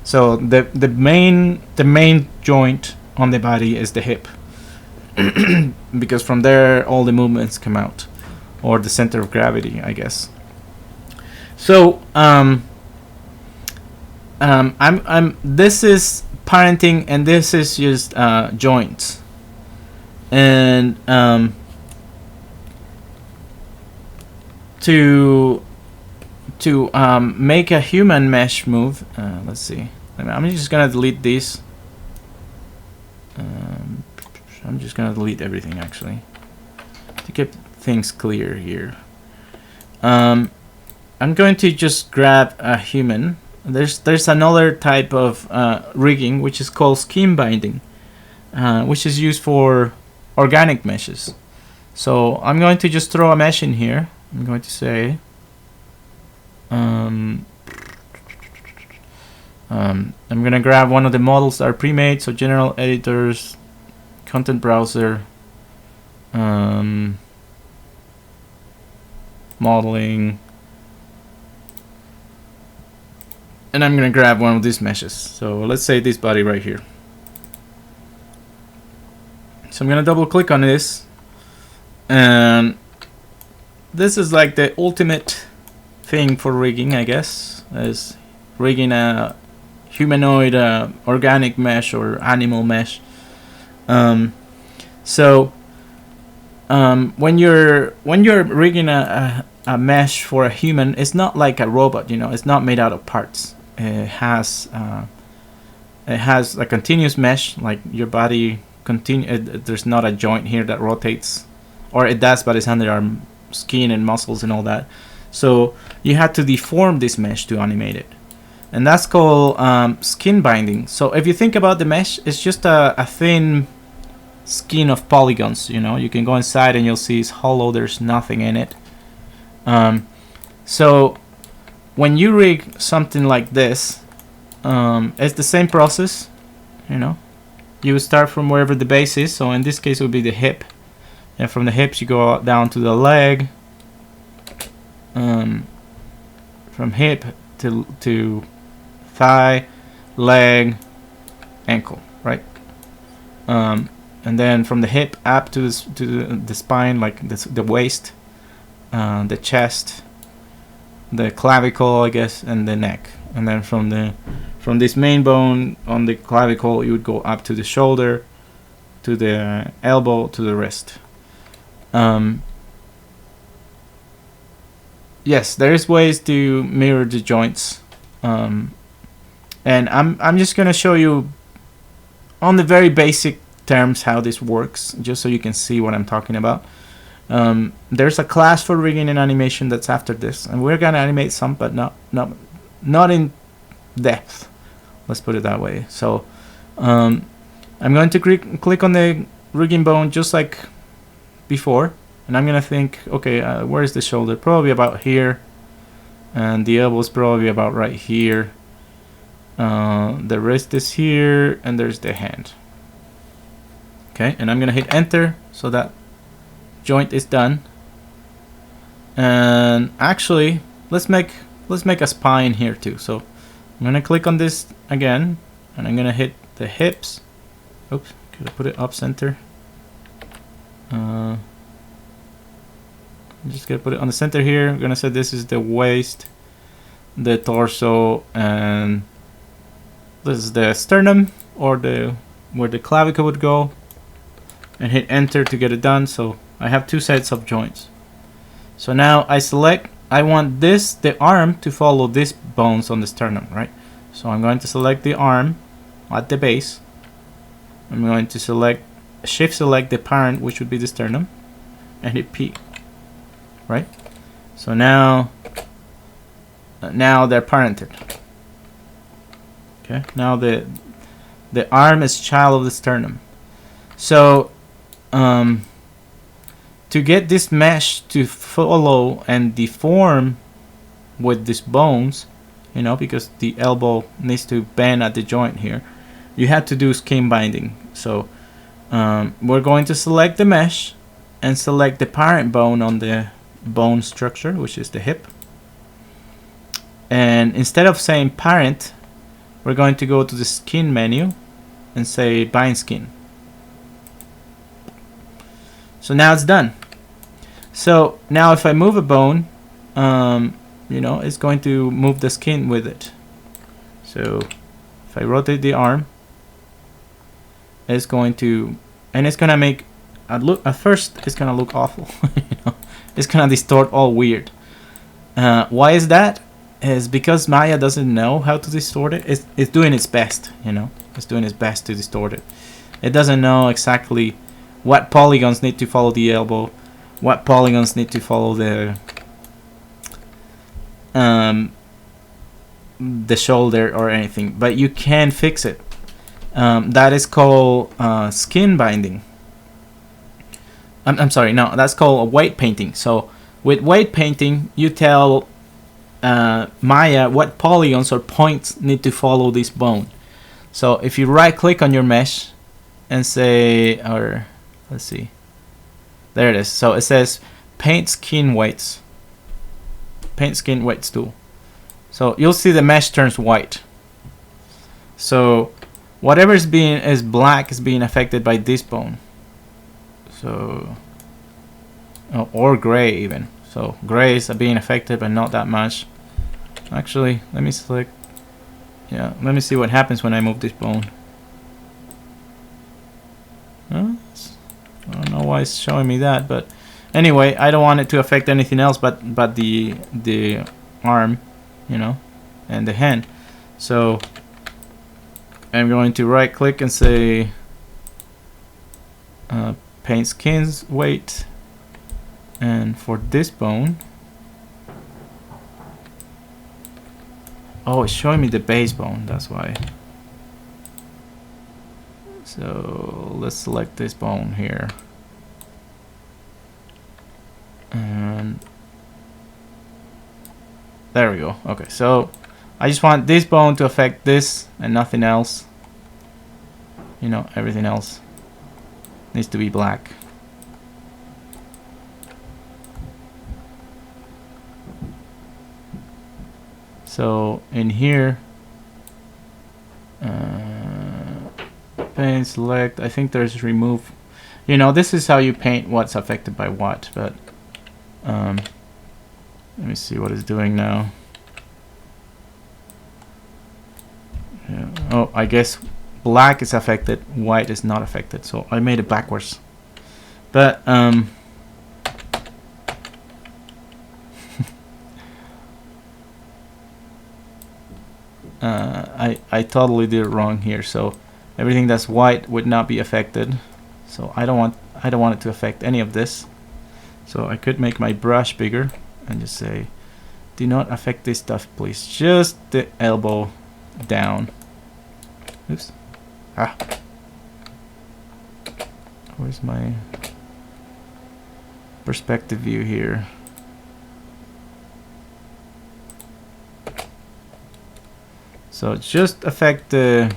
So the main joint on the body is the hip, because from there all the movements come out, or the center of gravity, I guess. So this is parenting, and this is just joints, and to make a human mesh move. Let's see. I'm just gonna delete this. I'm just gonna delete everything actually to keep things clear here. I'm going to just grab a human. There's another type of rigging which is called skin binding, which is used for organic meshes. So I'm going to just throw a mesh in here. I'm going to say I'm gonna grab one of the models that are pre-made, so general editors, content browser, modeling, and I'm gonna grab one of these meshes. So let's say this body right here. So I'm gonna double click on this, and this is like the ultimate thing for rigging, I guess, is rigging a humanoid organic mesh or animal mesh. So when you're rigging a mesh for a human, it's not like a robot, you know. It's not made out of parts. It has a continuous mesh, like your body there's not a joint here that rotates, or it does, but it's under our skin and muscles and all that. So you had to deform this mesh to animate it, and that's called skin binding. So if you think about the mesh, it's just a thin skin of polygons. You know, you can go inside and you'll see it's hollow. There's nothing in it. So when you rig something like this, it's the same process. You know, you would start from wherever the base is. So in this case, it would be the hip, and from the hips you go down to the leg. From hip to thigh, leg, ankle, right? And then from the hip up to the spine, like the waist, the chest, the clavicle, I guess, and the neck. And then from this main bone on the clavicle, you would go up to the shoulder, to the elbow, to the wrist. Yes, there is ways to mirror the joints, and I'm just gonna show you on the very basic terms how this works, just so you can see what I'm talking about. There's a class for rigging and animation that's after this, and we're gonna animate some, but not in depth. Let's put it that way. So I'm going to click on the rigging bone just like before. And I'm gonna think, okay, where is the shoulder? Probably about here, and the elbow is probably about right here. The wrist is here, and there's the hand. Okay, and I'm gonna hit enter, so that joint is done. And actually, let's make a spine here too. So I'm gonna click on this again, and I'm gonna hit the hips. Oops, could I put it up center? I'm just gonna put it on the center here. I'm gonna say this is the waist, the torso, and this is the sternum, or where the clavicle would go, and hit enter to get it done. So I have two sets of joints. So now I want the arm to follow this bones on the sternum, right? So I'm going to select the arm at the base. I'm going to shift select the parent, which would be the sternum, and hit P. Right? So now they're parented. Okay. Now the arm is child of the sternum. So to get this mesh to follow and deform with these bones, you know, because the elbow needs to bend at the joint here, you have to do skin binding. So we're going to select the mesh and select the parent bone on the bone structure, which is the hip, and instead of saying parent, we're going to go to the skin menu and say bind skin. So now it's done. So now if I move a bone, you know, it's going to move the skin with it. So if I rotate the arm, it's going to make at first it's gonna look awful. You know? It's gonna distort all weird, Why is that? Is because Maya doesn't know how to distort it. It's doing its best, you know. It's doing its best to distort it. It doesn't know exactly what polygons need to follow the elbow, what polygons need to follow the shoulder or anything. But you can fix it. That is called skin binding. I'm sorry, no, that's called weight painting. So with weight painting, you tell Maya what polygons or points need to follow this bone. So if you right click on your mesh and say, or let's see, there it is. So it says paint skin weights, paint skin weights tool. So you'll see the mesh turns white. So whatever is black is being affected by this bone. So or gray even. So gray is being affected, but not that much. Actually, let me select. Yeah, let me see what happens when I move this bone. I don't know why it's showing me that, but anyway, I don't want it to affect anything else but the arm, you know, and the hand. So I'm going to right click and say paint skins weight, and for this bone, oh, it's showing me the base bone, that's why. So let's select this bone here, and there we go. Okay, so I just want this bone to affect this and nothing else. You know, everything else needs to be black. So in here, paint select, I think there's remove. You know, this is how you paint what's affected by what, but let me see what it's doing now. Yeah. Oh, I guess black is affected, white is not affected, so I made it backwards. But I totally did it wrong here. So everything that's white would not be affected. So I don't want it to affect any of this. So I could make my brush bigger and just say, do not affect this stuff, please. Just the elbow down. Oops. Ah. Where's my perspective view here? So just affect the,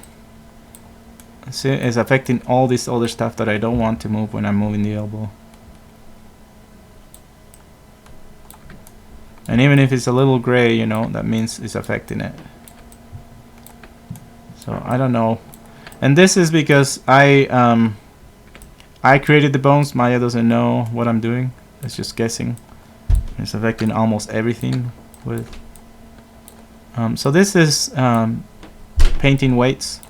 see, it's affecting all this other stuff that I don't want to move when I'm moving the elbow. And even if it's a little gray, you know, that means it's affecting it. So I don't know. And this is because I created the bones. Maya doesn't know what I'm doing. It's just guessing. It's affecting almost everything with. So this is painting weights.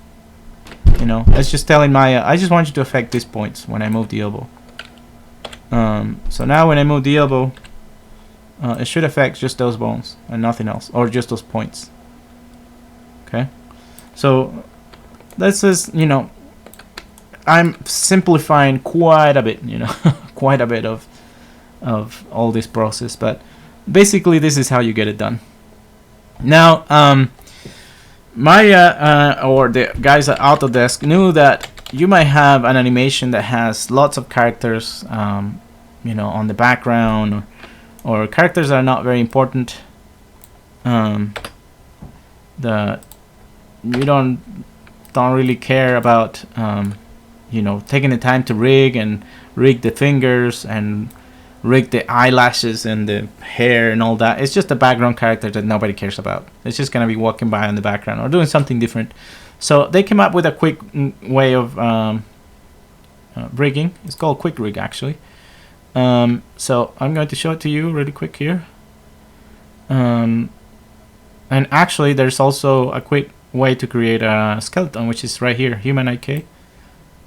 You know, it's just telling Maya, I just want you to affect these points when I move the elbow. So now when I move the elbow, it should affect just those bones and nothing else, or just those points. Okay, so this is, you know, I'm simplifying quite a bit, you know, quite a bit of all this process, but basically this is how you get it done. Now, Maya or the guys at Autodesk knew that you might have an animation that has lots of characters, you know, on the background, or characters that are not very important, that you don't really care about, you know, taking the time to rig the fingers and rig the eyelashes and the hair and all that. It's just a background character that nobody cares about. It's just gonna be walking by in the background or doing something different. So they came up with a quick way of rigging. It's called quick rig, actually. So I'm going to show it to you really quick here. And actually there's also a quick way to create a skeleton, which is right here, human IK. You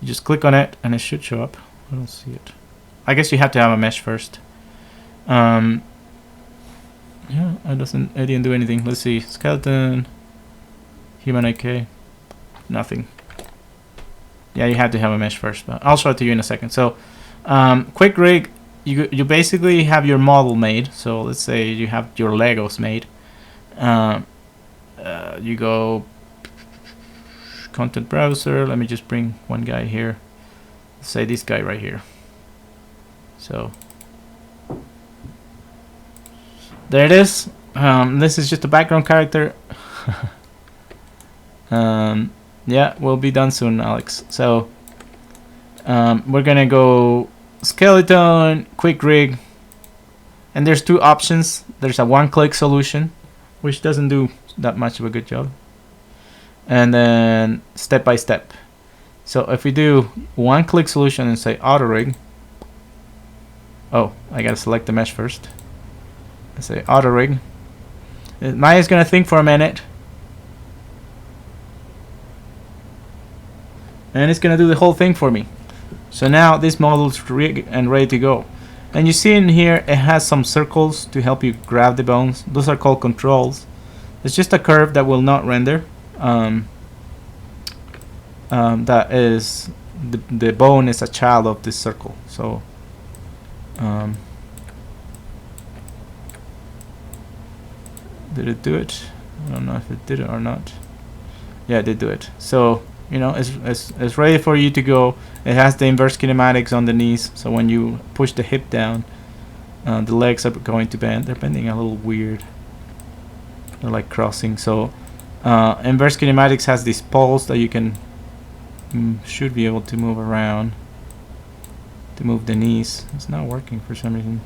just click on it and it should show up. I don't see it. I guess you have to have a mesh first. Yeah, it didn't do anything. Let's see. Skeleton, human IK, nothing. Yeah, you have to have a mesh first, but I'll show it to you in a second. So, quick rig, you basically have your model made. So let's say you have your Legos made. You go content browser. Let me just bring one guy here. Let's say this guy right here. So there it is. This is just a background character. Yeah, we'll be done soon, Alex. So we're gonna go skeleton, quick rig, and there's two options. There's a one-click solution, which doesn't do that much of a good job, and then step by step. So if we do one-click solution and say auto rig, oh, I gotta select the mesh first. Let's say auto rig. Maya's gonna think for a minute, and it's gonna do the whole thing for me. So now this model is rigged and ready to go. And you see in here it has some circles to help you grab the bones. Those are called controls. It's just a curve that will not render. That is the bone is a child of this circle. So did it do it? I don't know if it did it or not. Yeah, it did do it. So you know, it's ready for you to go. It has the inverse kinematics on the knees, so when you push the hip down, the legs are going to bend. They're bending a little weird. They're like crossing. So inverse kinematics has these poles that you can should be able to move around to move the knees. It's not working for some reason.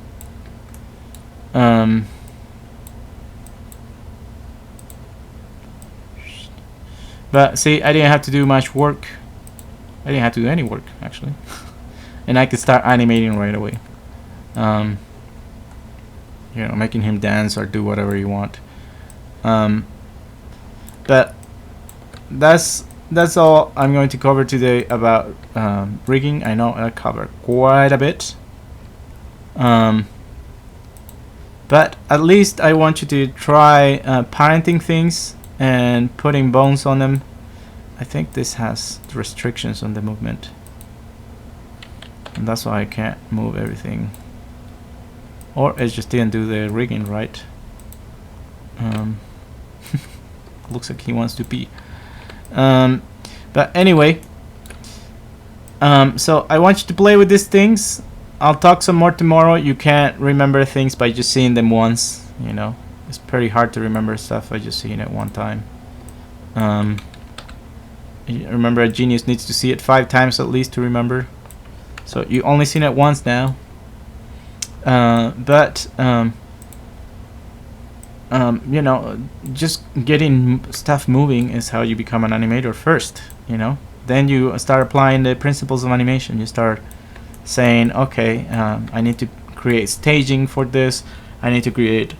But see, I didn't have to do much work. I didn't have to do any work, actually. And I could start animating right away. You know, making him dance or do whatever you want. But that's all I'm going to cover today about rigging. I know I covered quite a bit. But at least I want you to try parenting things and putting bones on them. I think this has restrictions on the movement, and that's why I can't move everything, or it just didn't do the rigging right. Looks like he wants to pee. But anyway, so I want you to play with these things. I'll talk some more tomorrow. You can't remember things by just seeing them once, you know. It's pretty hard to remember stuff by just seeing it one time. Remember, a genius needs to see it 5 times at least to remember. So you only seen it once now. But you know, just getting stuff moving is how you become an animator first, you know. Then you start applying the principles of animation. You start saying, okay, I need to create staging for this. I need to create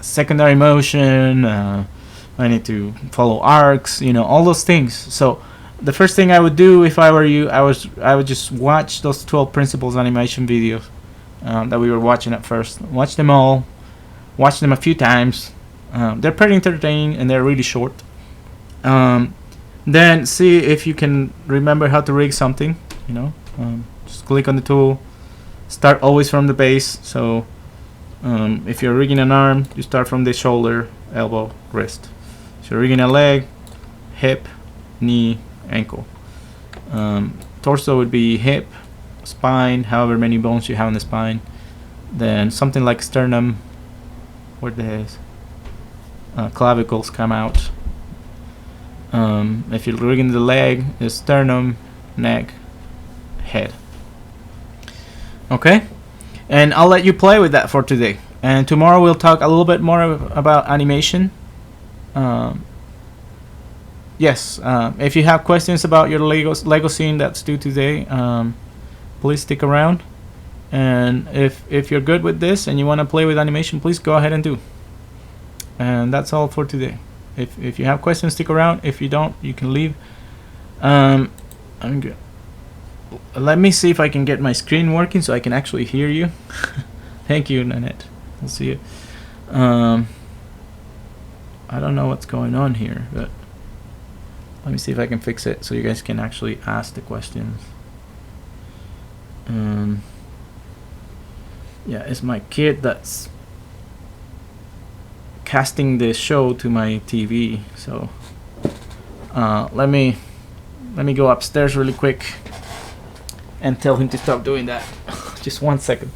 secondary motion. I need to follow arcs, you know, all those things. So the first thing I would do if I were you, I would just watch those 12 principles animation videos that we were watching at first. Watch them all. Watch them a few times. They're pretty entertaining and they're really short. Then see if you can remember how to rig something, you know. Just click on the tool. Start always from the base. So if you're rigging an arm, you start from the shoulder, elbow, wrist. If you're rigging a leg, hip, knee, ankle. Torso would be hip, spine, however many bones you have in the spine. Then something like sternum, where the clavicles come out. If you're rigging the leg, it's sternum, neck, head. Okay, and I'll let you play with that for today. And tomorrow we'll talk a little bit more about animation. Yes, if you have questions about your Lego scene that's due today, please stick around. And if you're good with this and you want to play with animation, please go ahead and do. And that's all for today. If you have questions, stick around. If you don't, you can leave. I'm good. let me see if I can get my screen working so I can actually hear you. Thank you, Nanette. I'll see you. I don't know what's going on here, but let me see if I can fix it so you guys can actually ask the questions. Yeah, it's my kid that's casting the show to my TV. So let me go upstairs really quick and tell him to stop doing that. Just 1 second.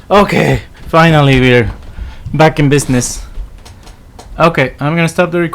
Okay, finally we're back in business. Okay, I'm gonna stop the recording.